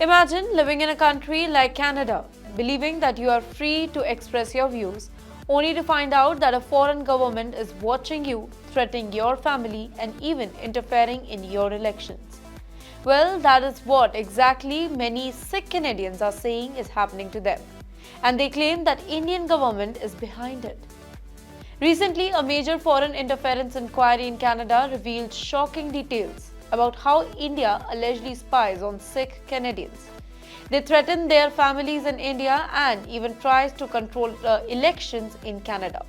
Imagine living in a country like Canada, believing that you are free to express your views, only to find out that a foreign government is watching you, threatening your family, and even interfering in your elections. Well, that is what exactly many Sikh Canadians are saying is happening to them, and they claim that Indian government is behind it. Recently, a major foreign interference inquiry in Canada revealed shocking details about how India allegedly spies on Sikh Canadians. They threaten their families in India and even tries to control elections in Canada.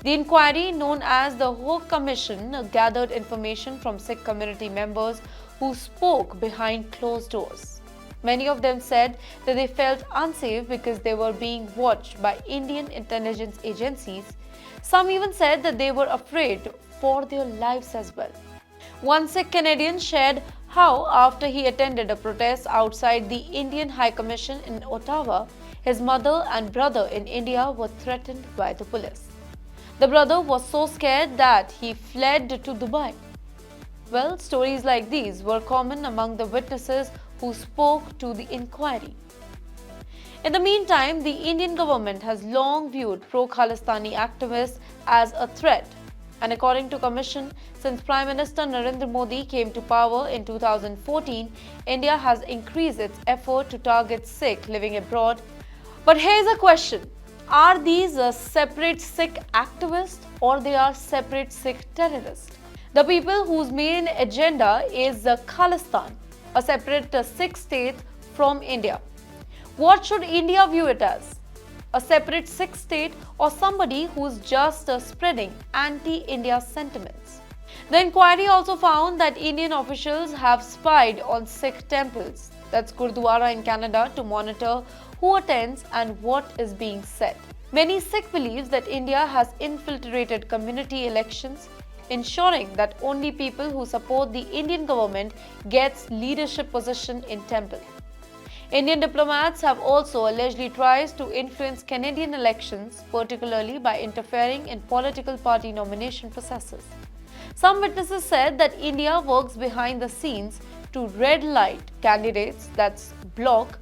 The inquiry, known as the Hogue Commission, gathered information from Sikh community members who spoke behind closed doors. Many of them said that they felt unsafe because they were being watched by Indian intelligence agencies. Some even said that they were afraid for their lives as well. One Sikh Canadian shared how, after he attended a protest outside the Indian High Commission in Ottawa, his mother and brother in India were threatened by the police. The brother was so scared that he fled to Dubai. Well, stories like these were common among the witnesses who spoke to the inquiry. In the meantime, the Indian government has long viewed pro-Khalistani activists as a threat. And according to Commission, since Prime Minister Narendra Modi came to power in 2014, India has increased its effort to target Sikh living abroad. But here's a question. Are these separate Sikh activists or they are separate Sikh terrorists? The people whose main agenda is Khalistan, a separate Sikh state from India. What should India view it as? A separate Sikh state or somebody who's just spreading anti-India sentiments? The inquiry also found that Indian officials have spied on Sikh temples, that's Gurdwara in Canada, to monitor who attends and what is being said. Many Sikh believes that India has infiltrated community elections, ensuring that only people who support the Indian government gets leadership position in temple. Indian diplomats have also allegedly tried to influence Canadian elections, particularly by interfering in political party nomination processes. Some witnesses said that India works behind the scenes to red light candidates, that's block,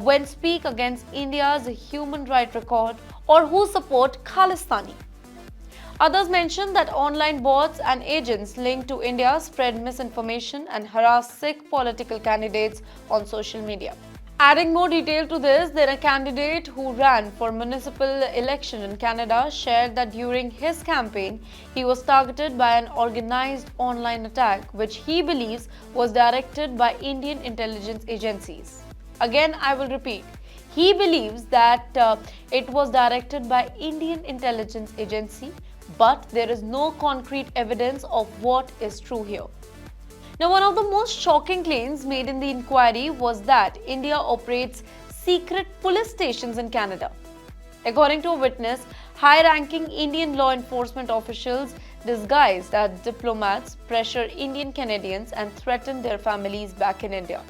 when speak against India's human rights record or who support Khalistani. Others mentioned that online bots and agents linked to India spread misinformation and harass Sikh political candidates on social media. Adding more detail to this, there a candidate who ran for municipal election in Canada shared that during his campaign, he was targeted by an organized online attack which he believes was directed by Indian intelligence agencies. Again, I will repeat. He believes that it was directed by Indian intelligence agency, but there is no concrete evidence of what is true here. Now, one of the most shocking claims made in the inquiry was that India operates secret police stations in Canada. According to a witness, high-ranking Indian law enforcement officials disguised as diplomats pressure Indian Canadians and threaten their families back in India.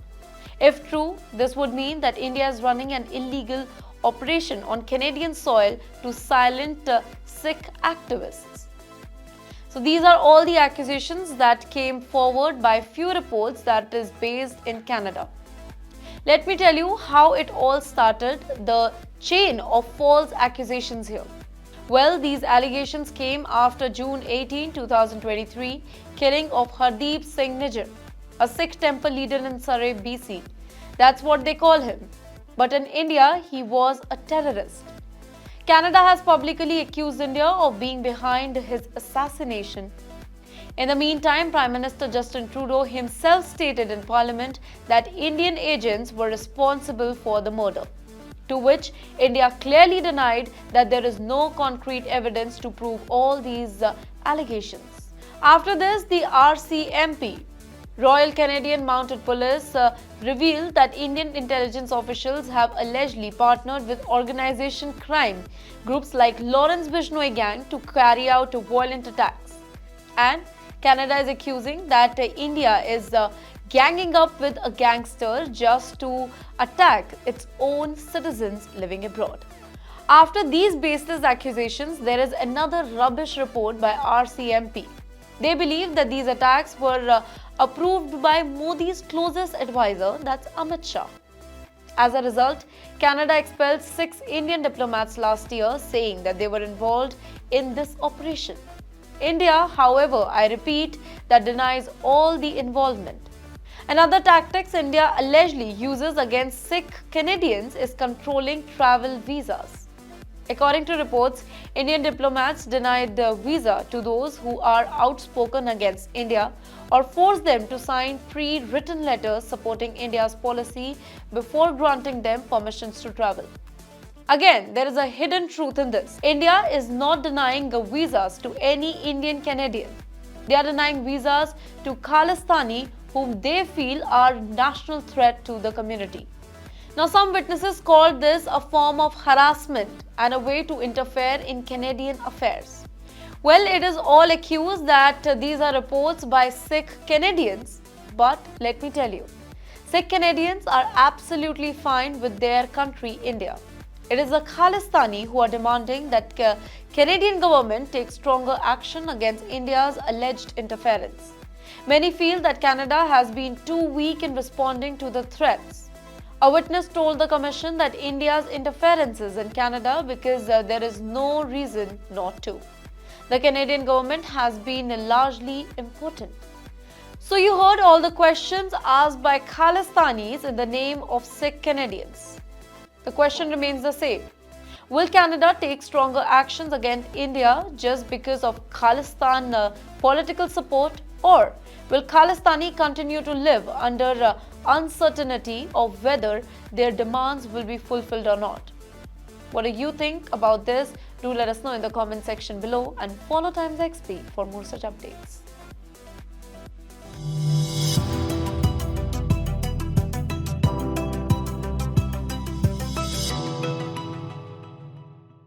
If true, this would mean that India is running an illegal operation on Canadian soil to silence Sikh activists. So these are all the accusations that came forward by few reports that is based in Canada. Let me tell you how it all started, the chain of false accusations here. Well, these allegations came after June 18, 2023, killing of Hardeep Singh Nijjar, a Sikh temple leader in Surrey, BC. That's what they call him. But in India, he was a terrorist. Canada has publicly accused India of being behind his assassination. In the meantime, Prime Minister Justin Trudeau himself stated in Parliament that Indian agents were responsible for the murder, to which India clearly denied that there is no concrete evidence to prove all these allegations. After this, the RCMP, Royal Canadian Mounted Police, revealed that Indian intelligence officials have allegedly partnered with organization crime groups like Lawrence Bishnoi gang to carry out violent attacks. And Canada is accusing that India is ganging up with a gangster just to attack its own citizens living abroad. After these baseless accusations, there is another rubbish report by RCMP. They believe that these attacks were approved by Modi's closest advisor, that's Amit Shah. As a result, Canada expelled 6 Indian diplomats last year, saying that they were involved in this operation. India, however, I repeat, that denies all the involvement. Another tactics India allegedly uses against Sikh Canadians is controlling travel visas. According to reports, Indian diplomats denied the visa to those who are outspoken against India or forced them to sign pre-written letters supporting India's policy before granting them permissions to travel. Again, there is a hidden truth in this. India is not denying the visas to any Indian Canadian. They are denying visas to Khalistanis whom they feel are national threat to the community. Now, some witnesses called this a form of harassment and a way to interfere in Canadian affairs. Well, it is all accused that these are reports by Sikh Canadians, but let me tell you, Sikh Canadians are absolutely fine with their country, India. It is the Khalistanis who are demanding that Canadian government take stronger action against India's alleged interference. Many feel that Canada has been too weak in responding to the threats. A witness told the commission that India's interferences in Canada because there is no reason not to. The Canadian government has been largely impotent. So you heard all the questions asked by Khalistanis in the name of Sikh Canadians. The question remains the same. Will Canada take stronger actions against India just because of Khalistan political support, or will Khalistani continue to live under uncertainty of whether their demands will be fulfilled or not? What do you think about this? Do let us know in the comment section below and follow TimesXP for more such updates.